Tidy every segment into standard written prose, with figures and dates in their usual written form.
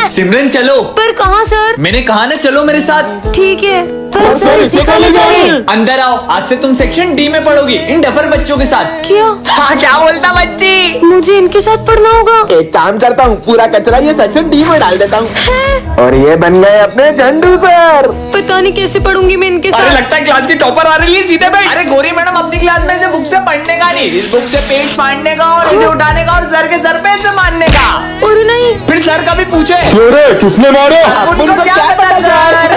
सिमरन चलो। पर कहाँ सर? मैंने कहा ना चलो मेरे साथ। ठीक है, पर सर इसे कहाँ ले जा रहे हैं? अंदर आओ, आज से तुम सेक्शन डी में पढ़ोगी इन डफर बच्चों के साथ। क्या? हाँ, क्या बोलता बच्ची? मुझे इनके साथ पढ़ना होगा। एक काम करता हूँ, पूरा कचरा ये सेक्शन डी में डाल देता हूँ और ये बन गए अपने झंडू सर। पता नहीं कैसे पढ़ूंगी मैं इनके अरे साथ। लगता है क्लास की टॉपर आ रही है, सीधे बैठ। अरे गोरी मैडम अपनी क्लास में से बुक से पढ़ने का नहीं, इस बुक से पेज फाड़ने का और इसे उठाने का और सर के सर पे से मारने का। और नहीं, फिर सर कभी पूछे क्यों रे, किसने मारे? उनको क्या पता सर?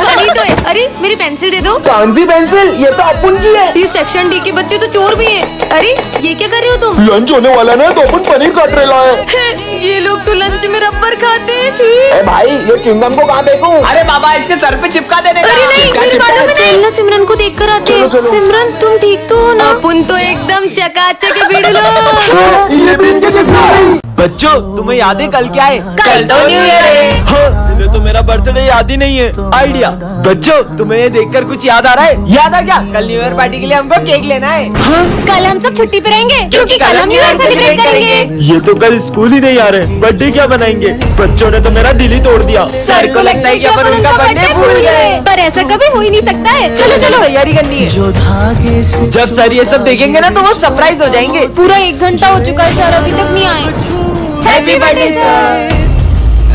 वही तो है। अरे मेरी पेंसिल दे दो। कौन सी पेंसिल? ये तो अपुन की है। ये सेक्शन डी के बच्चे तो चोर भी हैं। अरे ये क्या कर रहे हो तुम? लंच होने वाला ना, तो अपन पनीर काट रहे हैं। ये लोग तो लंच में रबर खाते हैं। छी। ए भाई, ये च्युइंगम को कहाँ फेंकूं? अरे बाबा इसके सर पे चिपका देने का। अरे नहीं, चिपका, मेरे चिपका, बालों में चिपका। नहीं। ना सिमरन को देख कर आते हैं। चलो, चलो। सिमरन तुम ठीक तो हो ना? अपन तो एकदम चकाचक बिड़लो। ये भी इनके किसने आई? बच्चों, तुम्हें याद है कल क्या है? कल तो न्यू ईयर है। हाँ, मुझे तो मेरा बर्थडे याद ही नहीं है। आइडिया। बच्चों, तुम्हें ये देखकर कुछ याद आ रहा है? याद आ क्या? कल न्यू ईयर पार्टी के लिए हमको केक लेना है। हाँ? कल हम सब छुट्टी पे रहेंगे क्योंकि कल हम न्यू ईयर सेलिब्रेट करेंगे। ये तो कल स्कूल ही नहीं आ रहे, बर्थडे क्या बनाएंगे? बच्चों ने तो मेरा दिल ही तोड़ दिया। सर को लगता है कि अपन उनका बर्थडे भूल गए, पर ऐसा कभी हो ही नहीं सकता है। चलो चलो तैयारी करनी है। जब सर ये सब देखेंगे ना तो वो सरप्राइज हो जाएंगे। पूरा 1 घंटा हो चुका है सर, अभी तक नहीं आए। Happy birthday sir.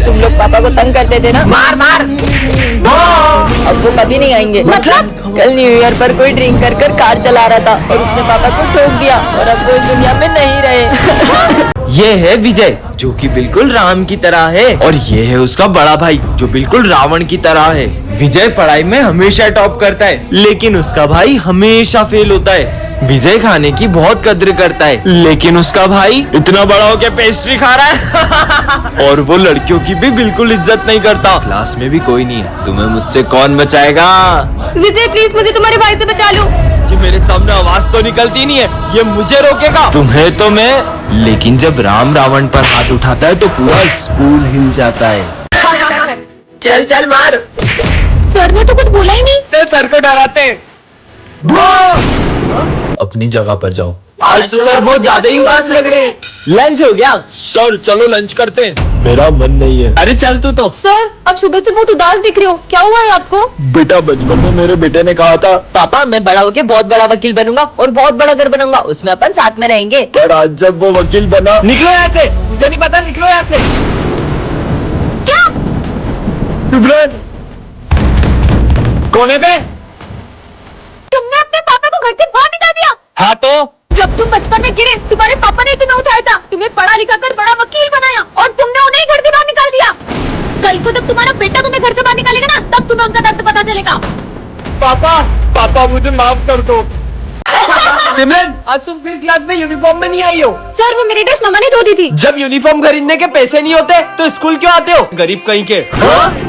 तुम लोग पापा को तंग करते थे ना, मार मार। अब वो कभी नहीं आएंगे। मतलब? कल न्यू ईयर पर कोई ड्रिंक कर कर कार चला रहा था और उसने पापा को ठोक दिया और अब वो इस दुनिया में नहीं रहे। ये है विजय, जो कि बिल्कुल राम की तरह है, और ये है उसका बड़ा भाई जो बिल्कुल रावण की तरह है। विजय पढ़ाई में हमेशा टॉप करता है, लेकिन उसका भाई हमेशा फेल होता है। विजय खाने की बहुत कद्र करता है, लेकिन उसका भाई इतना बड़ा होके पेस्ट्री खा रहा है। और वो लड़कियों की भी बिल्कुल इज्जत नहीं करता। क्लास में भी कोई नहीं है, तुम्हें मुझसे कौन बचाएगा? विजय प्लीज मुझे तुम्हारे भाई से बचा लो। कि मेरे सामने आवाज तो निकलती नहीं है, ये मुझे रोकेगा? तुम्हें तो मैं, लेकिन जब राम रावण पर हाथ उठाता है तो पूरा स्कूल हिल जाता है। चल चल मार। सर ने तो कुछ बोला ही नहीं। सर को डराते। अपनी जगह पर जाओ। आज तो सर बहुत ज्यादा ही उदास लग रहे हैं। लंच हो गया? सर चलो लंच करते हैं। मेरा मन नहीं है। अरे चल तू तो। सर अब सुबह से बहुत उदास दिख रहे हो, क्या हुआ है आपको? बेटा, बचपन में मेरे बेटे ने कहा था पापा मैं बड़ा होके बहुत बड़ा वकील बनूंगा और बहुत बड़ा घर बनाऊंगा, उसमें अपन साथ में रहेंगे। पर आज जब वो वकील बना। निकलो यहाँ से, मुझे नहीं पता, निकलो यहाँ से। क्या? सिमरन कोने पे? तुमने अपने पापा को घर से बाहर निकाल दिया? हाँ तो जब तुम बचपन में गिरे तुम्हारे पापा ने तुम्हें उठाया था, तुम्हें पढ़ा लिखा कर बड़ा वकील बनाया और तुमने उन्हें ही घर से बाहर निकाल दिया। कल को जब तुम्हारा बेटा तुम्हें घर से बाहर निकालेगा ना, तब तुम्हें उनका दर्द पता चलेगा। पापा, पापा मुझे माफ कर दो। सिमरन, आज तुम फिर क्लास में यूनिफॉर्म में नहीं आई हो। सर वो मेरी ड्रेस मामा ने धो दी थी। जब यूनिफॉर्म खरीदने के पैसे नहीं होते तो स्कूल क्यों आते हो, गरीब कहीं के?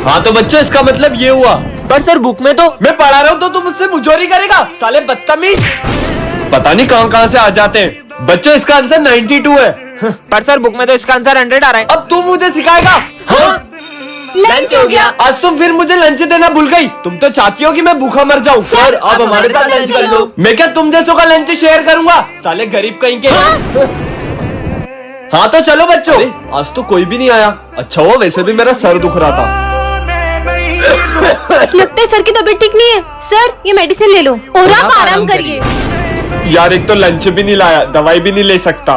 हाँ तो बच्चों, इसका मतलब ये हुआ। पर सर बुक में तो मैं पढ़ा रहा हूँ तो तुम मुझसे मुझोरी करेगा, साले बदतमीज। पता नहीं कहाँ से आ जाते हैं। बच्चों इसका आंसर 92 है। पर सर बुक में तो इसका आंसर 100 आ रहा है। अब तू मुझे सिखाएगा? हाँ? लंच हो गया। आज तुम फिर मुझे लंच देना भूल गई। तुम तो चाहती हो कि मैं भूखा मर जाऊं। सर आप हमारे साथ लंच कर लो। मैं क्या तुम जैसों का लंच शेयर करूंगा, साले गरीब कहीं के। हाँ तो चलो बच्चों। आज तो कोई भी नहीं आया। अच्छा हुआ, वैसे भी मेरा सर दुख रहा था। लगता है सर की तबीयत ठीक नहीं है। सर ये मेडिसिन ले लो और आप आराम करिए। यार एक तो लंच भी नहीं लाया, दवाई भी नहीं ले सकता।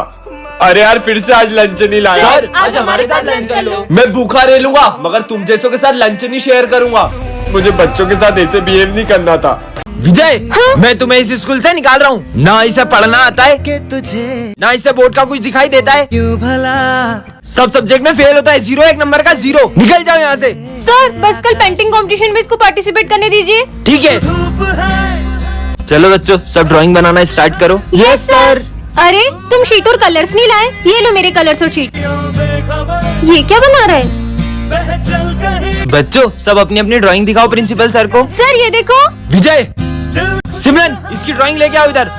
अरे यार फिर से आज लंच नहीं लाया। सर आज हमारे साथ लंच कर लो। मैं भूखा रह लूंगा, मगर तुम जैसों के साथ लंच नहीं शेयर करूंगा। मुझे बच्चों के साथ ऐसे बिहेव नहीं करना था। विजय, मैं तुम्हें इस स्कूल से निकाल रहा हूँ। ना इसे पढ़ना आता है, ना इसे बोर्ड का कुछ दिखाई देता है। सब सब्जेक्ट में फेल होता है, 0 1 नंबर का 0। निकल जाओ यहाँ से। सर बस कल पेंटिंग कंपटीशन में इसको पार्टिसिपेट करने दीजिए। ठीक है। चलो बच्चों, सब ड्राइंग बनाना स्टार्ट करो। Yes sir. अरे तुम शीट और कलर्स नहीं लाए? ये लो मेरे कलर्स और शीट। ये क्या बना रहा है? बच्चों सब अपनी अपनी ड्राइंग दिखाओ प्रिंसिपल सर को। सर ये देखो। विजय, सिमरन इसकी ड्राइंग लेके आओ इधर।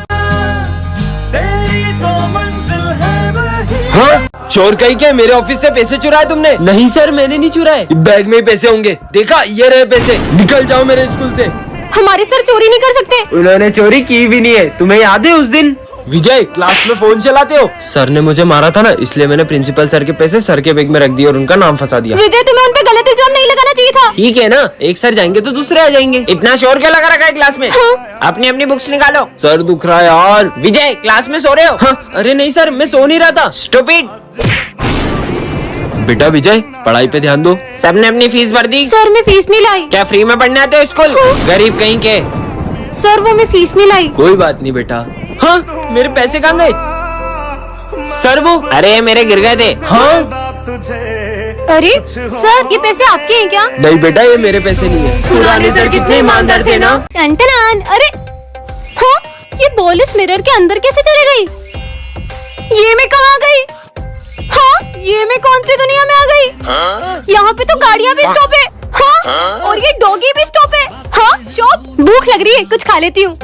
हाँ? चोर कहीं के मेरे ऑफिस से पैसे चुराए तुमने? नहीं सर, मैंने नहीं चुराए। बैग में ही पैसे होंगे। देखा, ये रहे पैसे। निकल जाओ मेरे स्कूल से। हमारे सर चोरी नहीं कर सकते। उन्होंने चोरी की भी नहीं है। तुम्हें याद है उस दिन विजय, क्लास में फोन चलाते हो? सर ने मुझे मारा था ना, इसलिए मैंने प्रिंसिपल सर के पैसे सर के बैग में रख दिए और उनका नाम फंसा दिया। विजय, तुम्हें उन पे गलत इल्जाम नहीं लगाना चाहिए था। ठीक है ना, एक सर जाएंगे तो दूसरे आ जाएंगे। इतना शोर क्या लगा रखा है क्लास में? अपनी अपनी बुक्स निकालो। सर दुख रहा है यार। विजय, क्लास में सो रहे हो? हाँ, अरे नहीं सर, मैं सो नहीं रहा था। स्टूपिड। बेटा विजय, पढ़ाई पे ध्यान दो। सबने अपनी फीस भर दी? सर, मैं फीस नहीं लाई। क्या फ्री में पढ़ने आते हो स्कूल? गरीब कहीं के। सर, वो मैं फीस नहीं लाई। कोई बात नहीं बेटा। हाँ, मेरे पैसे कहाँ गए? सर वो, अरे मेरे गिर गए थे। हाँ, अरे सर, ये पैसे आपके हैं क्या? नहीं बेटा, ये मेरे पैसे नहीं है। पुराने सर कितने ईमानदार थे ना। टन-टन, अरे हाँ, ये बॉल इस मिरर के अंदर कैसे चली गई? ये मैं कहाँ गई? हाँ, ये मैं कौन सी दुनिया में आ गई? यहाँ पे तो गाड़ियाँ भी स्टॉप है। हाँ, और ये डॉगी भी स्टॉप है। हाँ, शॉप। भूख लग रही है, कुछ खा लेती हूँ।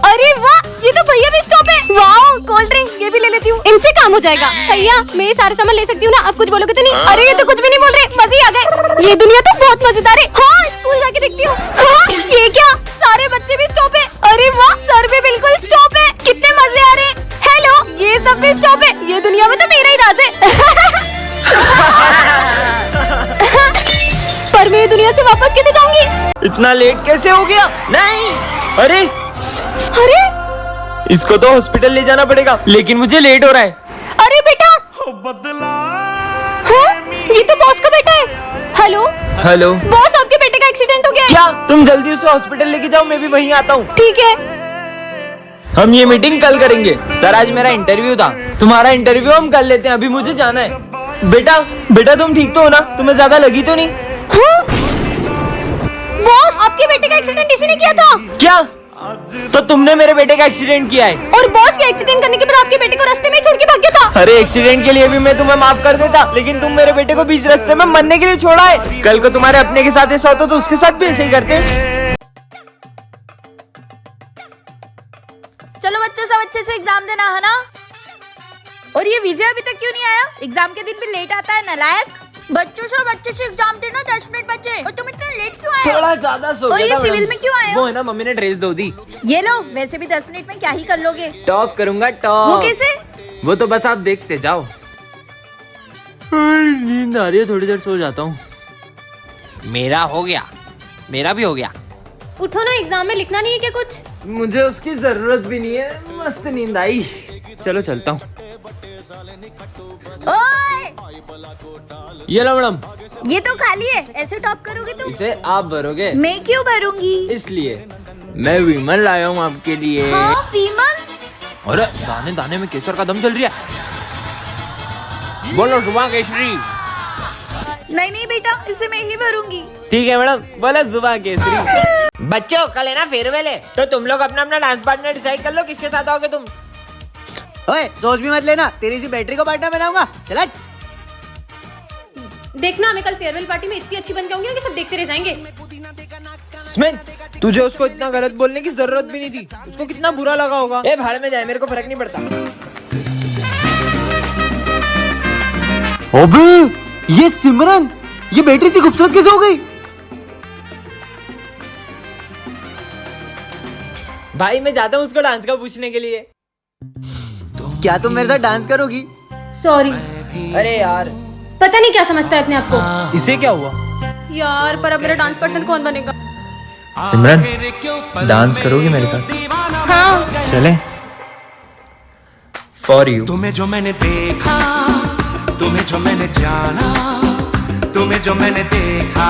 अरे वाह, ये तो भैया भी स्टॉप है। वाह, कोल्ड ड्रिंक, ये भी ले लेती हूँ। इनसे काम हो जाएगा। भैया, मैं ये सारा सामान ले सकती हूँ ना? आप कुछ बोलोगे तो नहीं? अरे ये तो कुछ भी नहीं बोल रहे, मजे ही आ गए। ये दुनिया तो बहुत मजेदार है। हाँ, स्कूल जाके देखती हूँ। हाँ, ये क्या, सारे बच्चे भी स्टॉप है। अरे वाह, सर भी बिल्कुल स्टॉप है। कितने मजे आ रहे हैं। हेलो, ये सब भी स्टॉप है। ये दुनिया में तो मेरा ही राज है। पर मैं ये दुनिया से वापस कैसे जाऊंगी? इतना लेट कैसे हो गया? नहीं, अरे अरे इसको तो हॉस्पिटल ले जाना पड़ेगा, लेकिन मुझे लेट हो रहा है। अरे बेटा, हाँ, ये तो बॉस का बेटा है। हेलो हेलो बॉस, आपके बेटे का एक्सीडेंट हो गया है। क्या? तुम जल्दी उसे हॉस्पिटल लेके जाओ, मैं भी वहीं आता हूँ। ठीक है। हम ये मीटिंग कल करेंगे। सर, आज मेरा इंटरव्यू था। तुम्हारा इंटरव्यू हम कर लेते हैं, अभी मुझे जाना है। बेटा तुम ठीक तो हो ना? तुम्हें ज्यादा लगी तो नहीं? हाँ? बॉस, आपके बेटे का एक्सीडेंट इसी ने किया था। क्या? तो तुमने मेरे बेटे का एक्सीडेंट किया है? और बॉस के एक्सीडेंट करने के बाद आपके बेटे को रास्ते में ही छोड़ के भाग गया था। अरे एक्सीडेंट के लिए भी मैं तुम्हें माफ कर देता, लेकिन तुम मेरे बेटे को बीच रास्ते में मरने के लिए छोड़ा है। कल को तुम्हारे अपने के साथ ऐसा होता तो उसके साथ भी ऐसे ही करते। चलो बच्चों, सब अच्छे से एग्जाम देना है ना? और ये विजय अभी तक क्यों नहीं आया? एग्जाम के दिन भी लेट आता है, नालायक। बच्चों, सब अच्छे से एग्जाम देना, 10 मिनट बचे। और तुम इतना लेट क्यों आए? थोड़ा ज्यादा सो और गया ये था सिविल मैडम। में क्यों आए हो? वो है ना, मम्मी ने ड्रेस धो दी। ये लो, वैसे भी 10 मिनट में क्या ही कर लोगे? टॉप करूंगा, टॉप। वो कैसे? वो तो बस आप देखते जाओ। नींद आ रही है, थोड़ी देर सो जाता हूँ। मेरा हो गया, मेरा भी हो गया। उठो ना, एग्जाम में लिखना नहीं है क्या कुछ? मुझे उसकी जरूरत भी नहीं है, मस्त नींद आई। चलो चलता हूँ। ओए! ये लो मैडम, ये तो खाली है, ऐसे टॉप करोगे तुम? इसे आप भरोगे? मैं क्यों भरूंगी? इसलिए मैं विमल लाया हूँ आपके लिए। हाँ, विमल। अरे दाने दाने में केसर का दम चल रही है। बोलो जुबान केसरी। नहीं नहीं बेटा, इसे मैं ही भरूंगी। ठीक है मैडम, बोलो जुबान केसरी। बच्चों, कल है ना फेयरवेल है, तो तुम लोग अपना अपना डांस पार्टनर डिसाइड कर लो, किसके साथ आओगे तुम। ओए, सोच भी मत लेना, तेरी सी बैटरी को पार्टनर बनाऊंगा। चला। देखना, मैं कल फेयरवेल पार्टी में इतनी अच्छी बन के आऊंगी ना कि सब देखते रह जाएंगे। स्मिथ, तुझे उसको इतना गलत बोलने की जरूरत भी नहीं थी। उसको कितना बुरा लगा होगा। ए भाड़ में जाए, मेरे को फर्क नहीं पड़ता। अबे ये सिमरन, ये बैटरी इतनी खूबसूरत कैसे हो गई? भाई मैं जाता हूँ उसको डांस का पूछने के लिए। क्या तुम मेरे साथ डांस करोगी? सॉरी, अरे यार, पता नहीं क्या समझता है अपने आप को। इसे क्या हुआ? यार, पर अब मेरा डांस पार्टनर कौन बनेगा? सिमरन, डांस करोगी मेरे साथ? हाँ। चले। For you. तुम्हें जो मैंने देखा, तुम्हें जो मैंने जाना, तुम्हें जो मैंने देखा,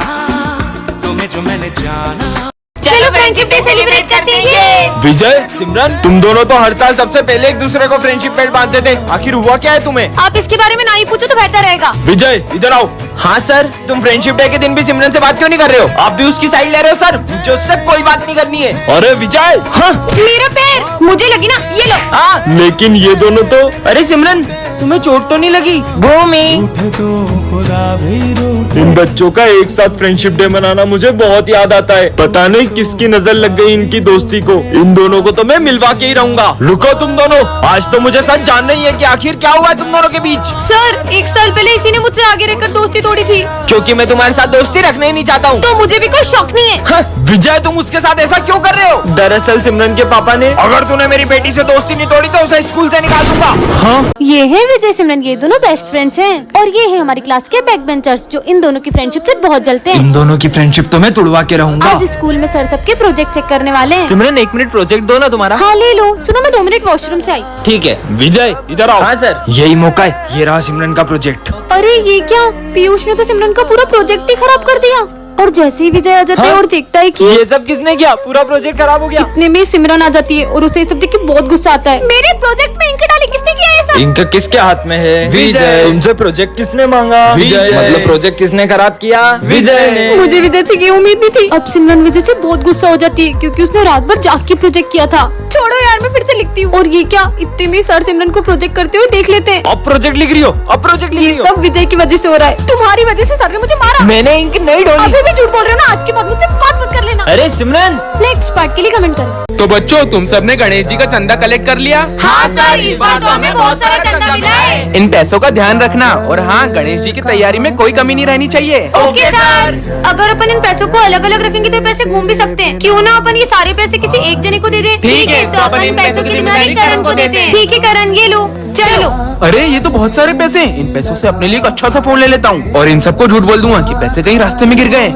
तुम्हें जो मैंने जाना। चलो फ्रेंडशिप डे सेलिब्रेट करते हैं। विजय, सिमरन, तुम दोनों तो हर साल सबसे पहले एक दूसरे को फ्रेंडशिप बैंड बांधते थे। आखिर हुआ क्या है तुम्हें? आप इसके बारे में ना ही पूछो तो बेहतर रहेगा। विजय, इधर आओ। हाँ सर, तुम फ्रेंडशिप डे के दिन भी सिमरन से बात क्यों नहीं कर रहे हो? आप भी उसकी साइड ले रहे हो सर। मुझे उससे कोई बात नहीं करनी है। अरे विजय, हाँ मेरा पैर, मुझे लगी ना, ये लो। हाँ, लेकिन ये दोनों तो। अरे सिमरन, तुम्हें चोट तो नहीं लगी? भूमि। उठ दो इन बच्चों का एक साथ फ्रेंडशिप डे मनाना मुझे बहुत याद आता है। पता नहीं किसकी नजर लग गई इनकी दोस्ती को। इन दोनों को तो मैं मिलवा के ही रहूंगा। रुको तुम दोनों, आज तो मुझे सच जानना ही है कि आखिर क्या हुआ तुम दोनों के बीच। सर 1 साल पहले इसी ने मुझसे आगे रहकर दोस्ती तोड़ी थी। क्योंकि मैं तुम्हारे साथ दोस्ती रखना ही नहीं चाहता हूँ। तो मुझे भी कोई शौक नहीं है। विजय तुम उसके साथ ऐसा क्यों कर रहे हो? दरअसल सिमरन के पापा ने, अगर तूने मेरी बेटी से दोस्ती नहीं तोड़ी तो उसे स्कूल से निकाल दूंगा। हाँ ये है विजय सिमरन, ये दोनों बेस्ट फ्रेंड्स हैं। और ये है हमारी क्लास के बैक बेंचर्स जो इन दोनों की फ्रेंडशिप से बहुत जलते हैं। इन दोनों की फ्रेंडशिप तो मैं तोड़वा के रहूंगा। आज स्कूल में सर सबके प्रोजेक्ट चेक करने वाले हैं। सिमरन 1 मिनट प्रोजेक्ट दो ना तुम्हारा। हाँ ले लो। सुनो मैं 2 मिनट वॉशरूम से आई। ठीक है विजय इधर आओ। हाँ सर यही मौका है, ये रहा सिमरन का प्रोजेक्ट। अरे ये क्या, पीयूष ने तो सिमरन का पूरा प्रोजेक्ट ही खराब कर दिया। और जैसे ही विजय आ जाता है और देखता है कि ये सब किसने किया, पूरा प्रोजेक्ट खराब हो गया। इतने में सिमरन आ जाती है और उसे ये सब देख के बहुत गुस्सा आता है। मेरे प्रोजेक्ट में इंक डाली किसने किया है सब? इनका किसके हाथ में है? विजय। तुमसे प्रोजेक्ट किसने मांगा? विजय। मतलब प्रोजेक्ट किसने खराब किया? विजय ने। मुझे विजय से ये उम्मीद नहीं थी। अब सिमरन विजय से बहुत गुस्सा हो जाती है क्योंकि उसने रात भर जाग के प्रोजेक्ट किया था। छोड़ो यार मैं फिर से लिखती हूँ। और ये क्या, इतने में सर सिमरन को प्रोजेक्ट करते हुए देख लेते हैं। अब प्रोजेक्ट लिख रही हो? अब प्रोजेक्ट लिख ये रही हो? सब विजय की वजह से हो रहा है। तुम्हारी वजह से सर ने मुझे मारा। मैंने इंक नहीं डाली। अभी भी झूठ बोल रहे हो ना, आज के बाद मुझसे बात मत कर लेना। अरे सिमरन नेक्स्ट पार्ट के लिए कमेंट करो। तो बच्चों तुम सबने गणेश जी का चंदा कलेक्ट कर लिया? हाँ सर, इस बार तो हमें बहुत सारा चंदा मिला है। इन पैसों का ध्यान रखना और हाँ गणेश जी की तैयारी में कोई कमी नहीं रहनी चाहिए। Okay sir. अगर अपन इन पैसों को अलग अलग रखेंगे तो पैसे घूम भी सकते हैं। क्यों ना अपन ये सारे पैसे किसी एक जने को दे दें? ठीक है, तो अपन पैसों की जिम्मेदारी करण को देते हैं। ठीक है करण, ये लो चलो। अरे ये तो बहुत सारे पैसे हैं। इन पैसों से अपने लिए एक अच्छा सा फोन ले लेता हूँ और इन सबको झूठ बोल दूंगा कि पैसे कहीं रास्ते में गिर गए।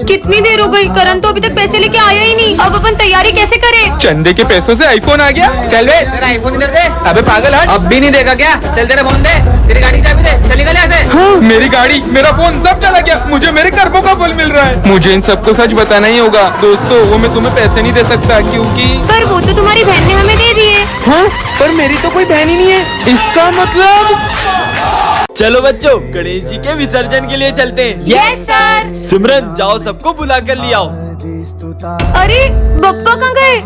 कितनी देर हो गई, करण तो अभी तक पैसे लेके आया ही नहीं। अब अपन तैयारी कैसे करें? चंदे के पैसों से आईफोन आ गया। चल बे तेरा आईफोन इधर दे। अबे पागल हट, अब भी नहीं देगा क्या? चल तेरा फोन दे, तेरी गाड़ी की चाबी दे, चल निकल यहाँ से। हाँ, मेरी गाड़ी मेरा फोन सब चला गया। मुझे मेरे कर्मों का फल मिल रहा है। मुझे इन सबको सच बताना ही होगा। दोस्तों वो मैं तुम्हें पैसे नहीं दे सकता क्योंकि पर वो तो तुम्हारी बहन ने हमें दे दिए। हाँ पर मेरी तो कोई बहन ही नहीं है। इसका मतलब चलो बच्चों गणेश जी के विसर्जन के लिए चलते हैं। Yes sir. सिमरन जाओ सबको बुला कर ले आओ। अरे बप्पा कहाँ गए?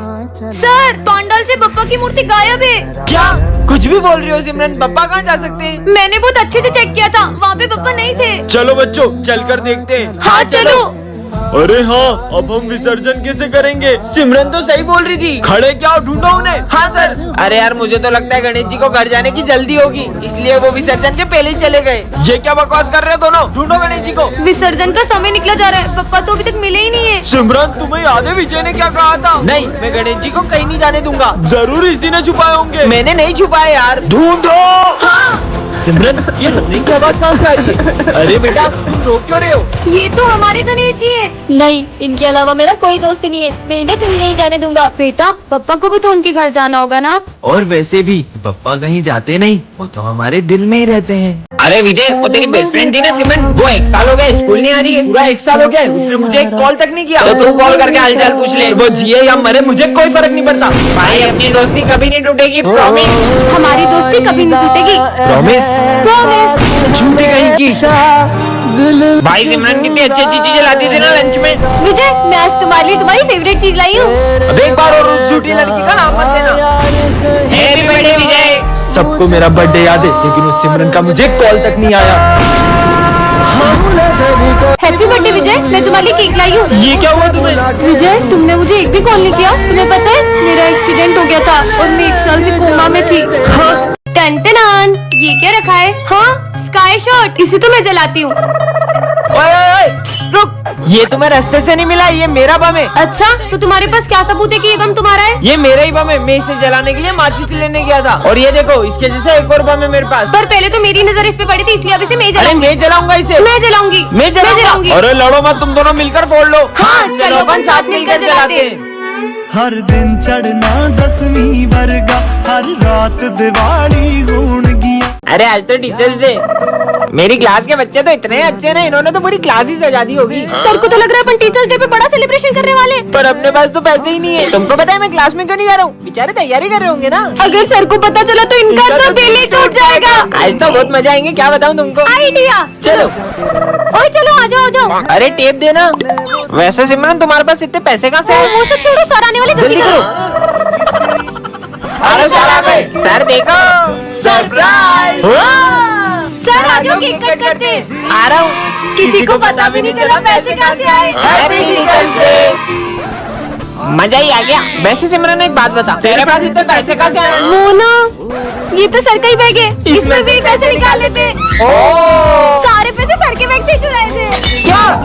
सर पंडाल से बप्पा की मूर्ति गायब है। क्या कुछ भी बोल रही हो सिमरन? पापा कहाँ जा सकते हैं? मैंने बहुत अच्छे से चेक किया था, वहाँ पे बप्पा नहीं थे। चलो बच्चों चलकर देखते हैं। हाँ चलो। अरे हाँ अब हम विसर्जन कैसे करेंगे? सिमरन तो सही बोल रही थी। खड़े क्या हो, ढूंढो उन्हें। हाँ सर। अरे यार मुझे तो लगता है गणेश जी को घर जाने की जल्दी होगी, इसलिए वो विसर्जन के पहले ही चले गए। ये क्या बकवास कर रहे हो दोनों? ढूंढो गणेश जी को। विसर्जन का समय निकला जा रहा है, पप्पा तो अभी तक मिले ही नहीं है। सिमरन तुम्हें याद है विजय ने क्या कहा था? नहीं मैं गणेश जी को कहीं नहीं जाने दूंगा। जरूर इसी ने छुपाए होंगे। मैंने नहीं छुपाए यार। ढूंढो। सिमरन ये रोने की आवाज कहाँ से आ रही है? अरे बेटा तुम रो क्यों रहे हो? ये तो हमारे गणेश जी है। नहीं, इनके अलावा मेरा कोई दोस्त नहीं है। मैं इन्हें कहीं नहीं जाने दूंगा। बेटा पप्पा को भी तो उनके घर जाना होगा ना। और वैसे भी पप्पा कहीं जाते नहीं, वो तो हमारे दिल में ही रहते हैं। अरे विजय वो तेरी बेस्ट फ्रेंड थी ना सिमरन, वो 1 साल हो गया स्कूल नहीं आ रही है। पूरा 1 साल हो गया है, उसने मुझे एक कॉल तक नहीं किया। तो तू कॉल करके हालचाल पूछ ले। वो जिए या मरे मुझे कोई फर्क नहीं पड़ता। भाई अपनी दोस्ती कभी नहीं टूटेगी, प्रॉमिस। हमारी दोस्ती कभी नहीं टूटेगी। प्रॉमिस। प्रॉमिस। झूठी कहीं की। भाई सिमरन कितनी अच्छी अच्छी चीजें लाती थी ना लंच में। विजय मैं आज तुम्हारे लिए तुम्हारी फेवरेट चीज लाई हूँ। अब एक बार और उस झूठी लड़की का नाम मत लेना। हैप्पी बर्थडे विजय। सबको मेरा बर्थडे याद है लेकिन उस सिमरन का मुझे कॉल तक नहीं आया। हैप्पी बर्थडे विजय, मैं तुम्हारे लिए केक लाई हूँ। ये क्या हुआ तुम्हें? विजय तुमने मुझे एक भी कॉल नहीं किया। तुम्हें पता है मेरा एक्सीडेंट हो गया था और मैं 1 साल से कोमा में थी। हाँ टन ये क्या रखा है? हाँ स्काई शॉट, इसे तो मैं जलाती हूँ। ओए, रुक, ये तुम्हें रास्ते से नहीं मिला, ये मेरा बम है। अच्छा तो तुम्हारे पास क्या सबूत है कि ये बम तुम्हारा है? ये मेरा ही बम है, मैं इसे जलाने के लिए माचिस लेने गया था। और ये देखो इसके जैसे एक और बम है मेरे पास। पर पहले तो मेरी नजर इस पे पड़ी थी इसलिए अब इसे मैं अरे जलाऊंगी। मैं जलाऊंगा इसे। मैं जलाऊंगी। मैं जलाऊंगी। अरे लड़ो मत, तुम दोनों मिलकर फोड़ लो। हाँ चलो अपन साथ मिलकर जलाते हैं। हर दिन चढ़ना 10वीं वर्गा, हर रात दिवाली होणगी। अरे आज तो टीचर्स डे। मेरी क्लास के बच्चे तो इतने अच्छे ना, इन्होंने तो पूरी क्लास ही सजा दी होगी। सर को तो लग रहा है अपन टीचर्स डे पे बड़ा सेलिब्रेशन करने वाले हैं। पर अपने पास तो पैसे ही नहीं है। तुमको पता है मैं क्लास में क्यों नहीं जा रहा हूँ? बेचारे तैयारी कर रहे होंगे ना। अगर सर को पता चला तो इनका तो दिल ही टूट जाएगा। आज तो बहुत मजा आएंगे, क्या बताऊँ तुमको। आइडिया। चलो ओए चलो आ जाओ आ जाओ। अरे टेप देना। वैसे सिमरन तुम्हारे पास इतने पैसे कहाँ से आए? वो सब छोड़ो, सर आने वाले, जल्दी करो। अरे सर आ गए। सर देखो सरप्राइज। सर आ जाओ केक कट करते। आ रहा हूँ। किसी को पता भी नहीं चला पैसे कहाँ से आए। Happy teachers day. मजा ही आ गया। वैसे सिमरन एक बात बता, तेरे पास इतने पैसे कहाँ से आए? मोना, ये तो सर का ही बैग है, इसमें से ही पैसे निकाल लेते। सारे पैसे सर के बैग से ही चुराए थे। क्या?